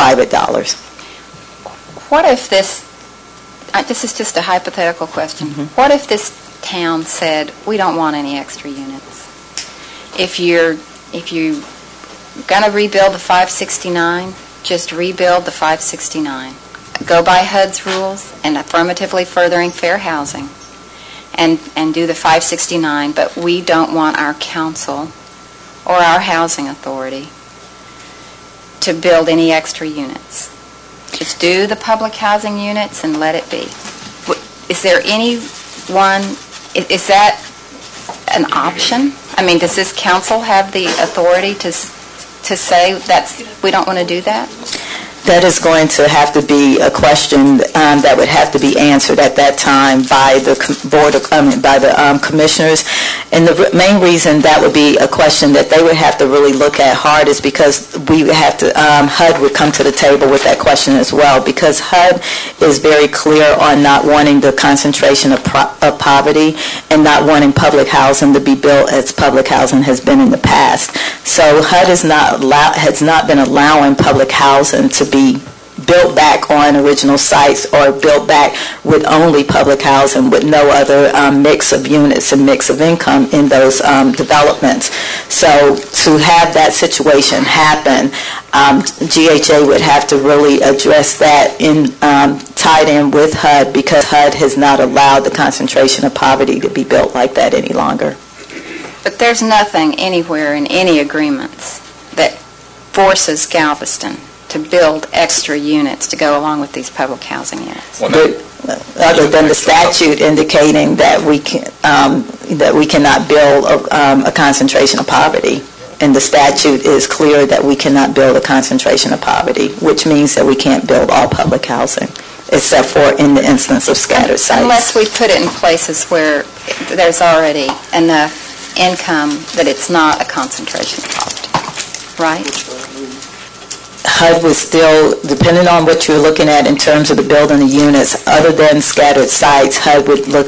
private dollars. What if this is just a hypothetical question. What if this town said, we don't want any extra units? If you're going to rebuild the 569, just rebuild the 569. Go by HUD's rules and affirmatively furthering fair housing and do the 569, but we don't want our council or our housing authority to build any extra units. Just do the public housing units and let it be. Is there anyone, is that an option? I mean, does this council have the authority to say we don't want to do that? That is going to have to be a question that would have to be answered at that time by the commissioners. And the main reason that would be a question that they would have to really look at hard is because we would have to, HUD would come to the table with that question as well, because HUD is very clear on not wanting the concentration of poverty and not wanting public housing to be built as public housing has been in the past. So HUD has not been allowing public housing to be built back on original sites or built back with only public housing with no other mix of units and mix of income in those developments. So to have that situation happen, GHA would have to really address that tied in with HUD, because HUD has not allowed the concentration of poverty to be built like that any longer. But there's nothing anywhere in any agreements that forces Galveston to build extra units to go along with these public housing units. Other than the statute indicating that we cannot build a concentration of poverty. And the statute is clear that we cannot build a concentration of poverty, which means that we can't build all public housing, except for in the instance of scattered sites. Unless we put it in places where there's already enough income that it's not a concentration of poverty, right? HUD was still, depending on what you're looking at in terms of the building of units, other than scattered sites, HUD would look